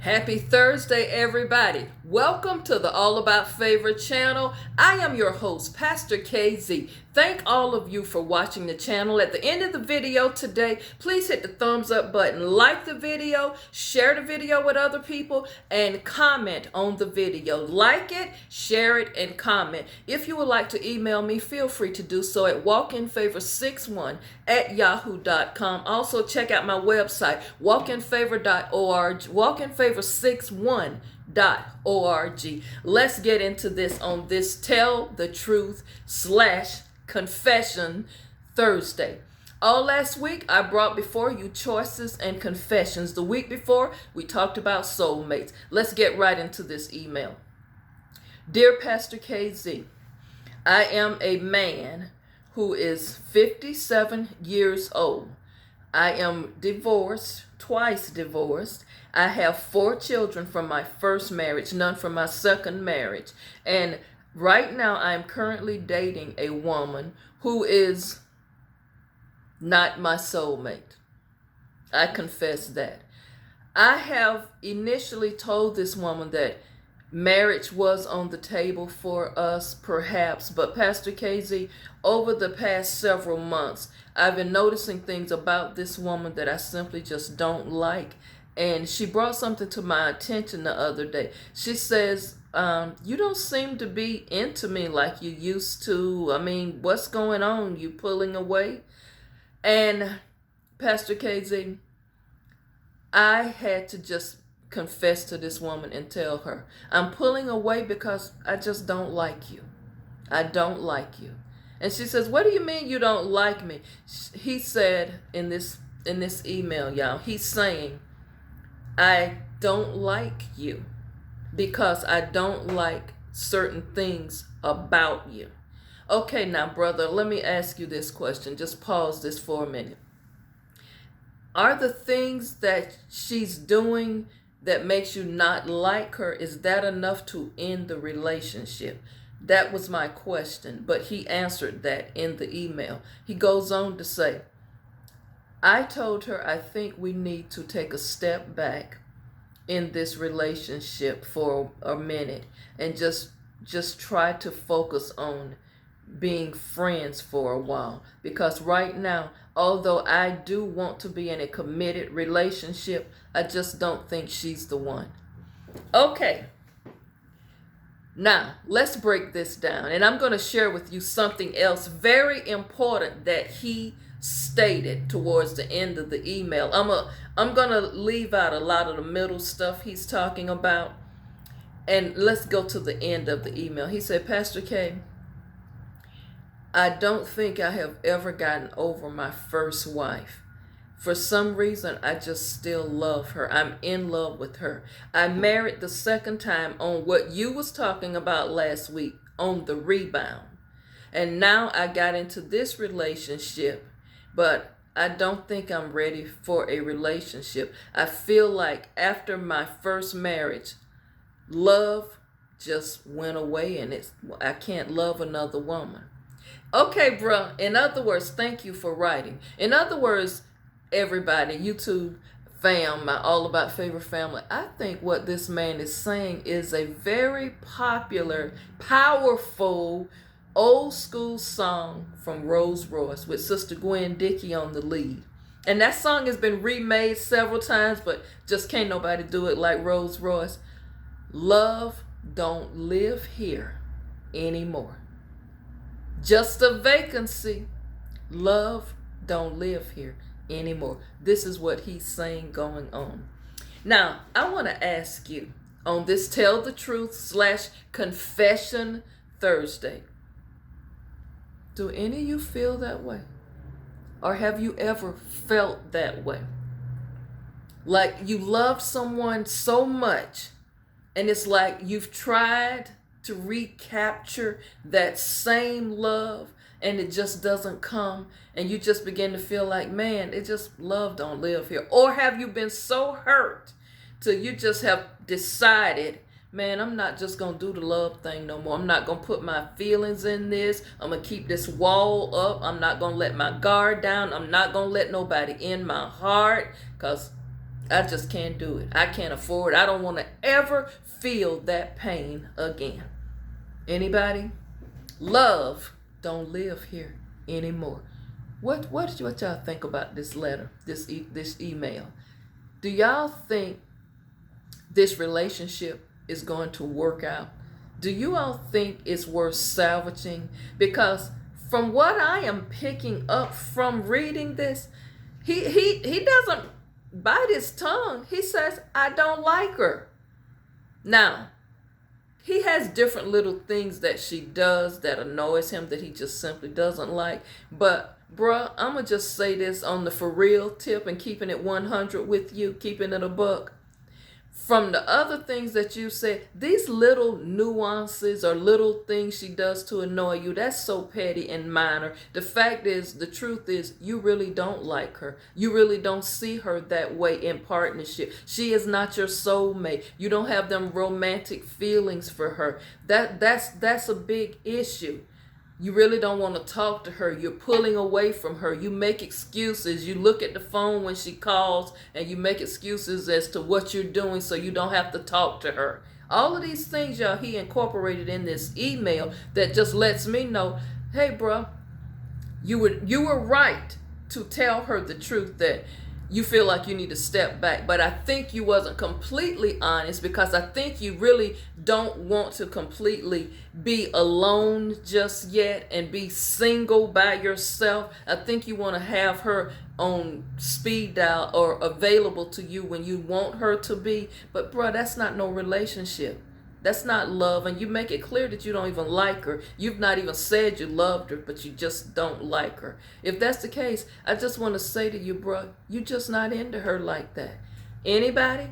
Happy Thursday, everybody. Welcome to the All About Favor channel. I am your host, Pastor KZ. Thank all of you for watching the channel. At the end of the video today, please hit the thumbs up button, like the video, share the video with other people, and comment on the video. Like it, share it, and comment. If you would like to email me, feel free to do so at walkinfavor61@yahoo.com. Also, check out my website, walkinfavor.org, walkinfavor61.org. Let's get into this on this Tell the Truth / Confession Thursday. All last week, I brought before you choices and confessions. The week before, we talked about soulmates. Let's get right into this email. Dear Pastor KZ, I am a man who is 57 years old. I am divorced, twice divorced. I have 4 children from my first marriage, none from my second marriage. And right now, I'm currently dating a woman who is not my soulmate. I confess that. I have initially told this woman that marriage was on the table for us, perhaps, but Pastor KZ, over the past several months, I've been noticing things about this woman that I simply just don't like. And she brought something to my attention the other day. She says, you don't seem to be into me like you used to. I mean, what's going on? You pulling away? And Pastor KZ, I had to just confess to this woman and tell her, I'm pulling away because I just don't like you. I don't like you. And she says, what do you mean you don't like me? He said in this email, y'all, he's saying, I don't like you because I don't like certain things about you. Okay, now, brother, let me ask you this question. Just pause this for a minute. Are the things that she's doing that makes you not like her, is that enough to end the relationship? That was my question, but he answered that in the email. He goes on to say, I told her I think we need to take a step back in this relationship for a minute and just try to focus on being friends for a while. Because right now, although I do want to be in a committed relationship, I just don't think she's the one. Okay. Now, let's break this down. And I'm going to share with you something else very important that he stated towards the end of the email. I'm going to leave out a lot of the middle stuff he's talking about. And let's go to the end of the email. He said, Pastor K, I don't think I have ever gotten over my first wife. For some reason, I just still love her. I'm in love with her. I married the second time on what you was talking about last week, on the rebound. And now I got into this relationship, but I don't think I'm ready for a relationship. I feel like after my first marriage, love just went away and I can't love another woman. Okay, bro. In other words, thank you for writing. In other words, everybody, YouTube fam, my All About Favor family, I think what this man is saying is a very popular, powerful, old school song from Rose Royce with Sister Gwen Dickey on the lead. And that song has been remade several times, but just can't nobody do it like Rose Royce. Love don't live here anymore. Just a vacancy. Love don't live here anymore. This is what he's saying going on. Now, I want to ask you on this Tell the Truth / Confession Thursday, do any of you feel that way? Or have you ever felt that way? Like you loved someone so much and it's like you've tried to recapture that same love and it just doesn't come, and you just begin to feel like, man, it just, love don't live here. Or have you been so hurt till you just have decided, man, I'm not just going to do the love thing no more. I'm not going to put my feelings in this. I'm going to keep this wall up. I'm not going to let my guard down. I'm not going to let nobody in my heart because I just can't do it. I can't afford it. I don't want to ever feel that pain again. Anybody? Love don't live here anymore. What y'all think about this letter, this email? Do y'all think this relationship is going to work out? Do you all think it's worth salvaging? Because from what I am picking up from reading this, he doesn't bite his tongue. He says, I don't like her. Now, he has different little things that she does that annoys him that he just simply doesn't like. But, bruh, I'm going to just say this on the for real tip and keeping it 100 with you, keeping it a buck. From the other things that you said, these little nuances or little things she does to annoy you, that's so petty and minor. The fact is, the truth is, you really don't like her. You really don't see her that way in partnership. She is not your soulmate. You don't have them romantic feelings for her. That's a big issue. You really don't want to talk to her. You're pulling away from her. You make excuses. You look at the phone when she calls and you make excuses as to what you're doing so you don't have to talk to her. All of these things, y'all, he incorporated in this email that just lets me know, hey, bro, you were right to tell her the truth that you feel like you need to step back. But I think you wasn't completely honest because I think you really don't want to completely be alone just yet and be single by yourself. I think you want to have her on speed dial or available to you when you want her to be. But bro, that's not no relationship. That's not love, and you make it clear that you don't even like her. You've not even said you loved her, but you just don't like her. If that's the case, I just want to say to you, bro, you just not into her like that. Anybody?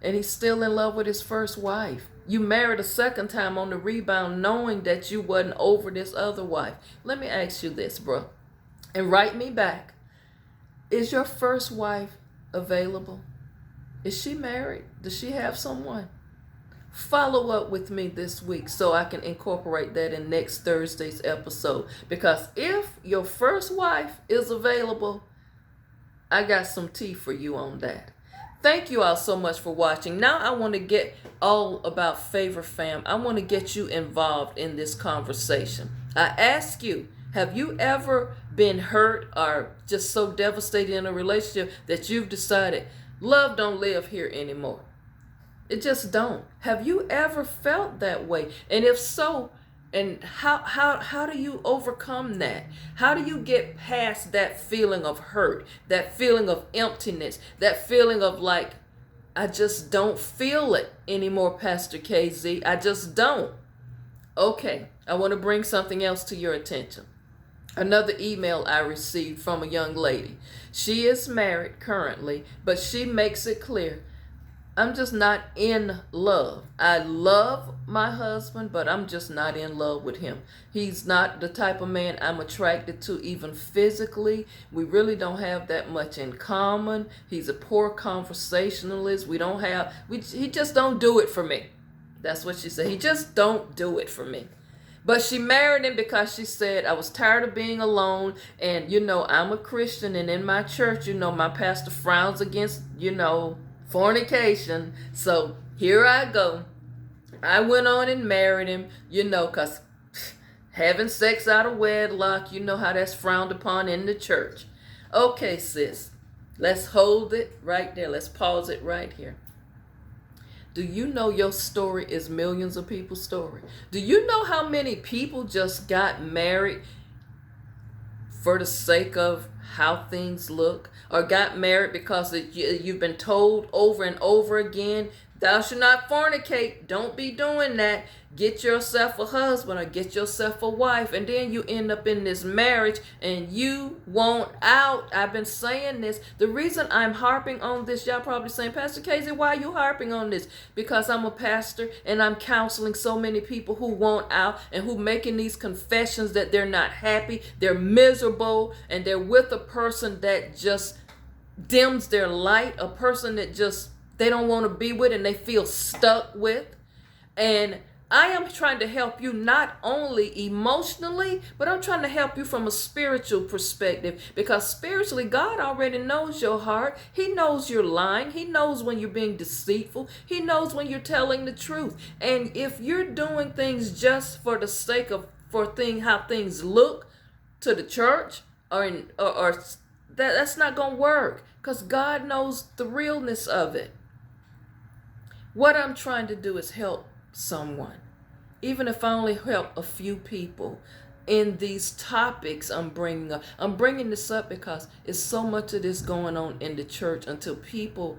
And he's still in love with his first wife. You married a second time on the rebound knowing that you wasn't over this other wife. Let me ask you this, bro, and write me back. Is your first wife available? Is she married? Does she have someone? Follow up with me this week so I can incorporate that in next Thursday's episode. Because if your first wife is available, I got some tea for you on that. Thank you all so much for watching. Now I want to get all about Favor Fam. I want to get you involved in this conversation. I ask you, have you ever been hurt or just so devastated in a relationship that you've decided love don't live here anymore? It just don't. Have you ever felt that way? And if so, and how do you overcome that? How do you get past that feeling of hurt, that feeling of emptiness, that feeling of like, I just don't feel it anymore, Pastor KZ. I just don't. Okay, I want to bring something else to your attention. Another email I received from a young lady. She is married currently, but she makes it clear, I'm just not in love. I love my husband, but I'm just not in love with him. He's not the type of man I'm attracted to even physically. We really don't have that much in common. He's a poor conversationalist. He just don't do it for me. That's what she said. He just don't do it for me. But she married him because she said, I was tired of being alone. And, I'm a Christian. And in my church, my pastor frowns against, fornication. So here I go. I went on and married him, because having sex out of wedlock, you know how that's frowned upon in the church. Okay, sis, let's hold it right there. Let's pause it right here. Do you know your story is millions of people's story? Do you know how many people just got married for the sake of how things look, or got married because you've been told over and over again, thou shalt not fornicate, don't be doing that, get yourself a husband or get yourself a wife, and then you end up in this marriage and you want out. I've been saying this. The reason I'm harping on this, y'all probably saying, Pastor Casey, why are you harping on this? Because I'm a pastor and I'm counseling so many people who want out and who making these confessions that they're not happy, they're miserable, and they're with a person that just dims their light, a person that just they don't want to be with and they feel stuck with. And I am trying to help you not only emotionally, but I'm trying to help you from a spiritual perspective, because spiritually, God already knows your heart. He knows you're lying. He knows when you're being deceitful. He knows when you're telling the truth. And if you're doing things just for the sake of how things look to the church, or that's not going to work, because God knows the realness of it. What I'm trying to do is help someone, even if I only help a few people in these topics I'm bringing up. I'm bringing this up because it's so much of this going on in the church until people,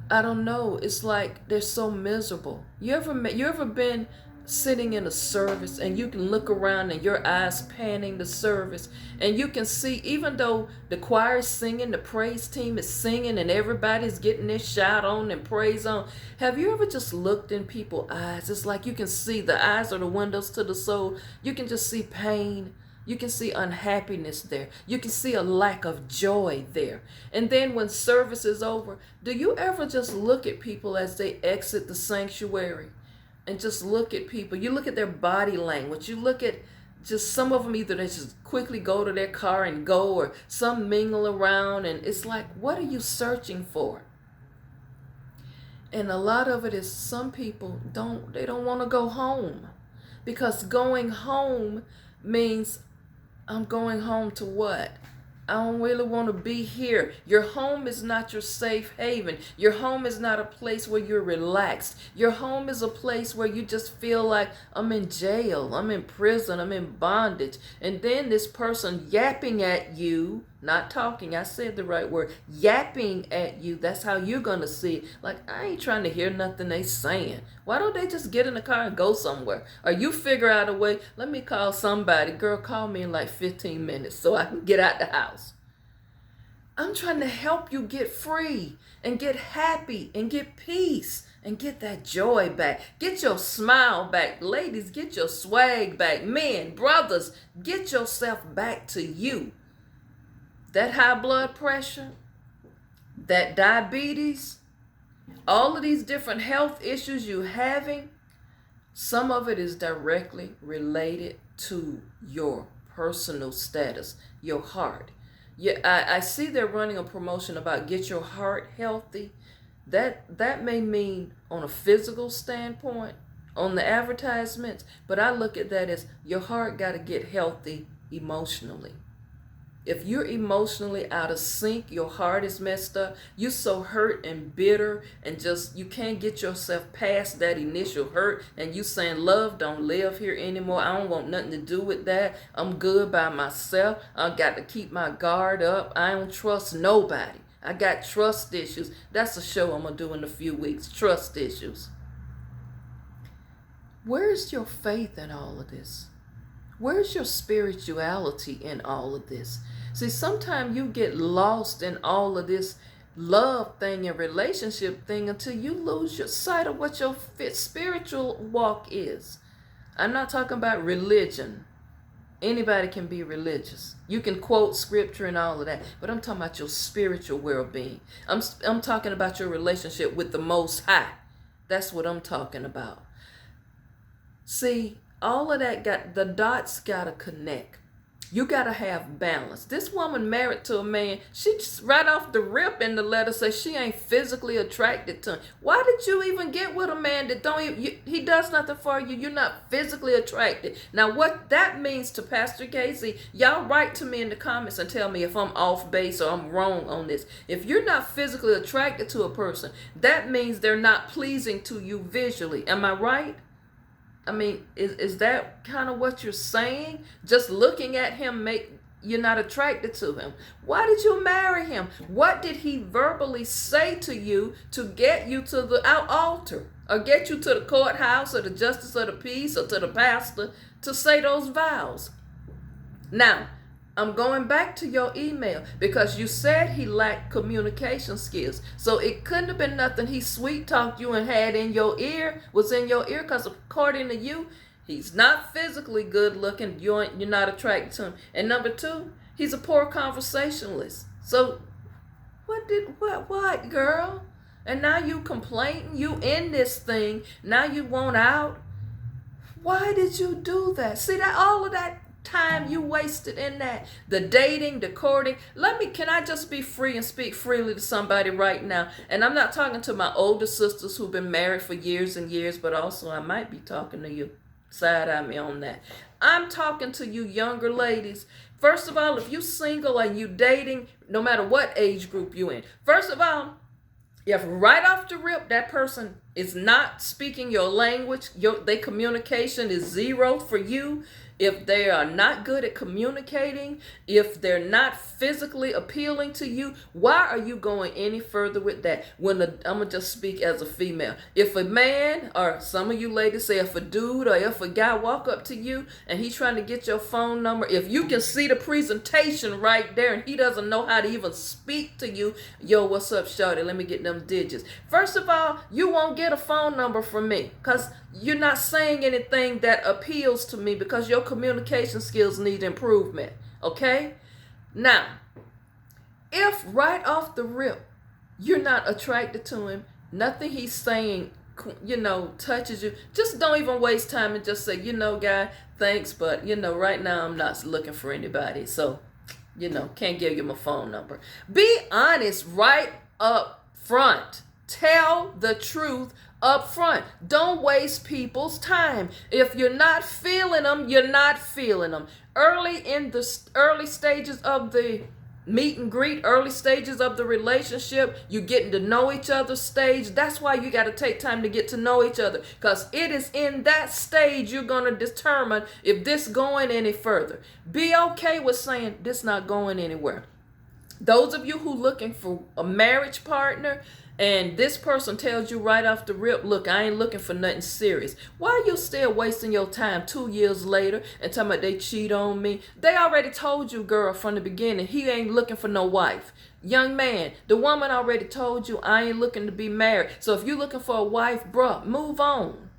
I don't know, it's like they're so miserable. You ever been sitting in a service and you can look around and your eyes panning the service, and you can see, even though the choir is singing, the praise team is singing, and everybody's getting their shout on and praise on, have you ever just looked in people's eyes? It's like you can see the eyes are the windows to the soul. You can just see pain. You can see unhappiness there. You can see a lack of joy there. And then when service is over, do you ever just look at people as they exit the sanctuary? And just look at people. You look at their body language. You look at just some of them, either they just quickly go to their car and go, or some mingle around. And it's like, what are you searching for? And a lot of it is, some people don't want to go home, because going home means, I'm going home to what? I don't really want to be here. Your home is not your safe haven. Your home is not a place where you're relaxed. Your home is a place where you just feel like, I'm in jail, I'm in prison, I'm in bondage. And then this person yapping at you, not talking, I said the right word, yapping at you, that's how you're going to see it. Like, I ain't trying to hear nothing they saying. Why don't they just get in the car and go somewhere? Or you figure out a way, let me call somebody. Girl, call me in like 15 minutes so I can get out the house. I'm trying to help you get free and get happy and get peace and get that joy back. Get your smile back. Ladies, get your swag back. Men, brothers, get yourself back to you. That high blood pressure, that diabetes, all of these different health issues you're having, some of it is directly related to your personal status, your heart. Yeah, I see they're running a promotion about get your heart healthy. That may mean on a physical standpoint, on the advertisements, but I look at that as your heart got to get healthy emotionally. If you're emotionally out of sync, your heart is messed up, you're so hurt and bitter, and just you can't get yourself past that initial hurt, and you saying, love don't live here anymore, I don't want nothing to do with that, I'm good by myself, I got to keep my guard up, I don't trust nobody, I got trust issues. That's a show I'm going to do in a few weeks, trust issues. Where's your faith in all of this? Where's your spirituality in all of this? See, sometimes you get lost in all of this love thing and relationship thing until you lose your sight of what your spiritual walk is. I'm not talking about religion. Anybody can be religious. You can quote scripture and all of that, but I'm talking about your spiritual well-being. I'm talking about your relationship with the Most High. That's what I'm talking about. See, all of that the dots gotta connect. You gotta have balance. This woman married to a man, she just right off the rip in the letter says she ain't physically attracted to him. Why did you even get with a man that he does nothing for you? You're not physically attracted. Now what that means to Pastor Casey, y'all write to me in the comments and tell me if I'm off base or I'm wrong on this. If you're not physically attracted to a person, that means they're not pleasing to you visually. Am I right? I mean, is that kind of what you're saying? Just looking at him you're not attracted to him. Why did you marry him? What did he verbally say to you to get you to the altar, or get you to the courthouse, or the justice of the peace, or to the pastor to say those vows? Now, I'm going back to your email because you said he lacked communication skills. So it couldn't have been nothing he sweet talked you and had in your ear, was in your ear, because according to you, he's not physically good looking. You're not attracted to him. And number two, he's a poor conversationalist. So what, girl? And now you complaining, you in this thing, now you want out. Why did you do that? See that all of that time you wasted in that, the dating, the courting. Can I just be free and speak freely to somebody right now? And I'm not talking to my older sisters who've been married for years and years, but also I might be talking to you. Side eye me on that. I'm talking to you younger ladies. First of all, if you single and you dating, no matter what age group you in, first of all, if right off the rip that person is not speaking your language, their communication is zero for you, if they are not good at communicating, if they're not physically appealing to you, why are you going any further with that? I'm going to just speak as a female. If a man, or some of you ladies say if a dude or if a guy walk up to you and he's trying to get your phone number, if you can see the presentation right there and he doesn't know how to even speak to you, yo, what's up, shorty? Let me get them digits. First of all, you won't get a phone number from me because you're not saying anything that appeals to me because your communication skills need improvement, okay? Now, if right off the rip, you're not attracted to him, nothing he's saying, touches you, just don't even waste time and just say, guy, thanks, but, right now I'm not looking for anybody, so, can't give you my phone number. Be honest right up front. Tell the truth up front. Don't waste people's time. If you're not feeling them, you're not feeling them. Early stages of the meet and greet, early stages of the relationship, you getting to know each other stage. That's why you got to take time to get to know each other, because it is in that stage you're going to determine if this going any further. Be okay with saying this not going anywhere. Those of you who looking for a marriage partner, and this person tells you right off the rip, look, I ain't looking for nothing serious. Why are you still wasting your time 2 years later and talking about they cheat on me? They already told you, girl, from the beginning, he ain't looking for no wife. Young man, the woman already told you, I ain't looking to be married. So if you're looking for a wife, bruh, move on.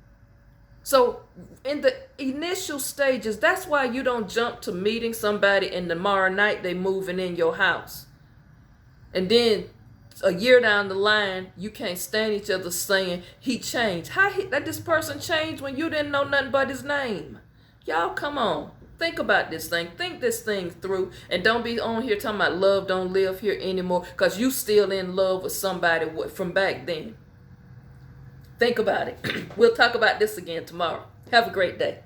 So in the initial stages, that's why you don't jump to meeting somebody and tomorrow night they moving in your house. And then a year down the line, you can't stand each other saying he changed. That this person changed when you didn't know nothing but his name? Y'all, come on. Think about this thing. Think this thing through. And don't be on here talking about love don't live here anymore because you still in love with somebody from back then. Think about it. We'll talk about this again tomorrow. Have a great day.